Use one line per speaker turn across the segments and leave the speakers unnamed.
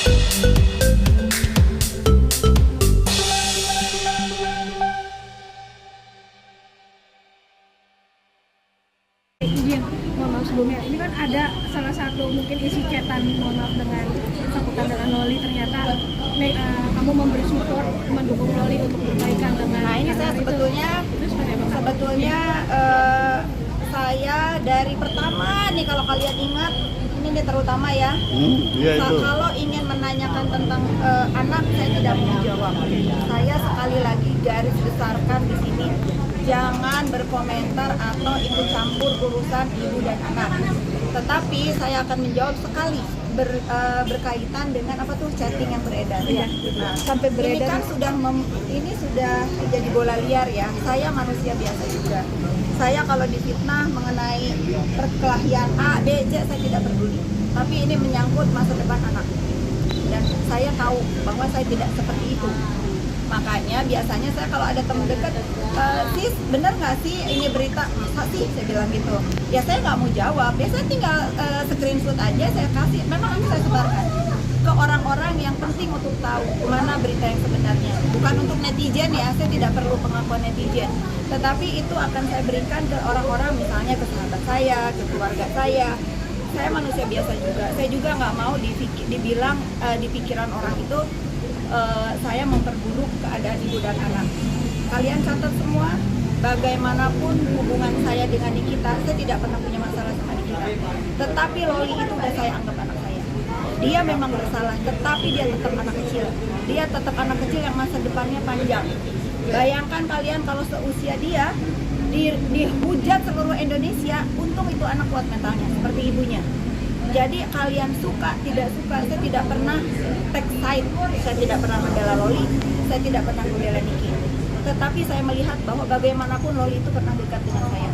Izin, mohon maaf sebelumnya. Ini kan ada salah satu mungkin isi chatan mohon maaf dengan sambutan dengan Loli, ternyata kamu memberi support, mendukung Loli untuk perbaikan dengan.
Nah ini saya sebetulnya saya dari pertama nih, kalau kalian ingat ini nih terutama ya, kalau ingin menanyakan tentang anak, saya tidak mau jawab. Saya sekali lagi garis besarkan di sini, jangan berkomentar atau ikut campur urusan ibu dan anak. Tetapi saya akan menjawab sekali berkaitan dengan apa tuh chatting yang beredar. Ya. Nah, sampai beredar ini sudah jadi bola liar ya. Saya manusia biasa juga. Saya kalau difitnah mengenai perkelahian A, B, C saya tidak peduli. Tapi ini menyangkut masa depan anak. Dan saya tahu bahwa saya tidak seperti itu. Makanya biasanya saya kalau ada teman dekat, sis bener nggak sih ini berita, masa sih saya bilang gitu. Ya saya nggak mau jawab, biasanya tinggal screenshot aja saya kasih. Memang ini saya sebarkan ke orang-orang yang penting untuk tahu mana berita yang sebenarnya. Bukan untuk netizen ya, saya tidak perlu pengakuan netizen. Tetapi itu akan saya berikan ke orang-orang, misalnya ke sahabat saya, ke keluarga saya. Saya manusia biasa juga. Saya juga nggak mau dibilang di pikiran orang itu saya memperburuk keadaan ibu dan anak. Kalian catat semua, bagaimanapun hubungan saya dengan Nikita, saya tidak pernah punya masalah sama Nikita. Tetapi Loli itu udah saya anggap anak saya. Dia memang bersalah, tetapi dia tetap anak kecil. Dia tetap anak kecil yang masa depannya panjang. Bayangkan kalian kalau seusia dia, dihujat seluruh Indonesia, untung itu anak kuat mentalnya, seperti ibunya. Jadi kalian suka, tidak suka, saya tidak pernah take side, saya tidak pernah membela Loli, saya tidak pernah membela Niki. Tetapi saya melihat bahwa bagaimanapun Loli itu pernah dekat dengan saya.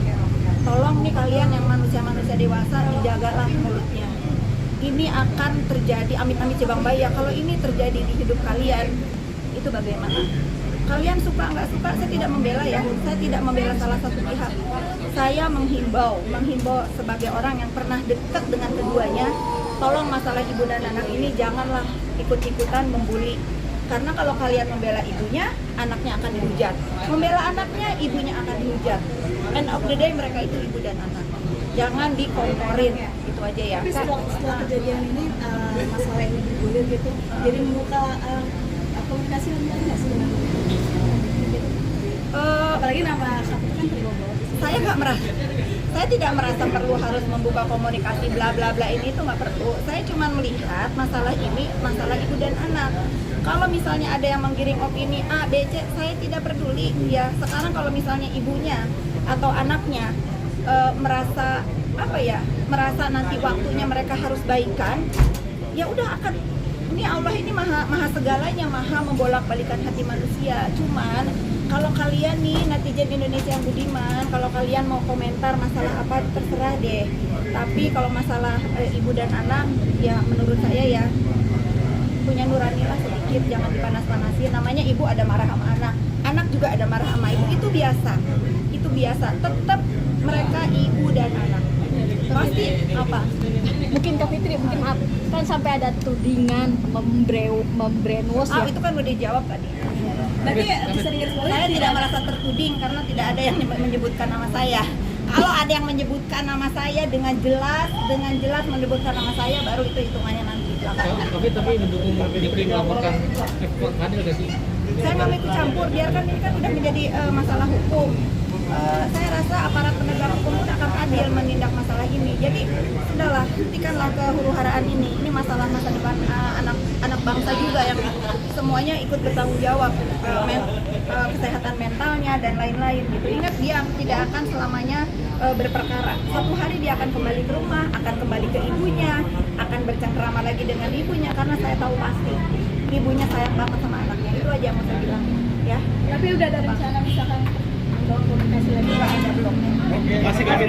Tolong nih kalian yang manusia-manusia dewasa, dijagalah mulutnya. Ini akan terjadi, amit-amit cebang bayi ya, kalau ini terjadi di hidup kalian, itu bagaimana? Kalian suka nggak suka, saya tidak membela ya, saya tidak membela salah satu pihak. Saya menghimbau sebagai orang yang pernah dekat dengan keduanya, tolong masalah ibu dan anak ini janganlah ikut-ikutan membuli. Karena kalau kalian membela ibunya, anaknya akan dihujat. Membela anaknya, ibunya akan dihujat. End of the day mereka itu ibu dan anak. Jangan dikomporin, itu aja ya.
Tapi setelah kejadian ini, masalah ini bergulir gitu, jadi membuka komunikasi lagi nggak sih dengan apalagi nama satu kan terbawa.
Saya tidak merasa perlu harus membuka komunikasi bla bla bla, ini itu nggak perlu. Saya cuma melihat masalah ini masalah ibu dan anak. Kalau misalnya ada yang menggiring opini A, B, C, saya tidak peduli ya. Sekarang kalau misalnya ibunya atau anaknya merasa nanti waktunya mereka harus baikan, ya udah akan. Ini Allah ini maha segalanya, maha membolak-balikan hati manusia. Cuman kalau kalian nih netizen Indonesia yang budiman, kalau kalian mau komentar masalah apa terserah deh. Tapi kalau masalah ibu dan anak, ya menurut saya ya punya nuranilah sedikit, jangan dipanas-panasin. Namanya ibu ada marah sama anak, anak juga ada marah sama ibu, itu biasa. Tetap mereka ibu dan anak. Pasti apa?
Mungkin Kak Fitri, mungkin kan sampai ada tudingan membrainwash ya.
Itu kan udah dijawab tadi.
Berarti sering
Saya tidak merasa tertuding karena tidak ada yang menyebutkan nama saya. Kalau ada yang menyebutkan nama saya dengan jelas menyebutkan nama saya, baru itu hitungannya nanti.
Tapi mendukung Fitri melaporkan Fadil nggak sih?
Saya nggak mau ikut campur, biarkan ini kan udah menjadi masalah hukum. Saya rasa aparat penegak hukum pun akan adil menindak masalah ini. Jadi sudahlah, hentikanlah kehuru-haraan ini. Ini masalah masa depan anak bangsa juga yang semuanya ikut bertanggung jawab, kesehatan mentalnya dan lain-lain gitu. Ingat, dia tidak akan selamanya berperkara. Suatu hari dia akan kembali ke rumah, akan kembali ke ibunya, akan bercengkrama lagi dengan ibunya, karena saya tahu pasti ibunya sayang banget sama anaknya. Itu aja yang mau saya bilang ya.
Tapi udah ada rencana misalkan komunikasi lagi,
Ada belum?
Masih kami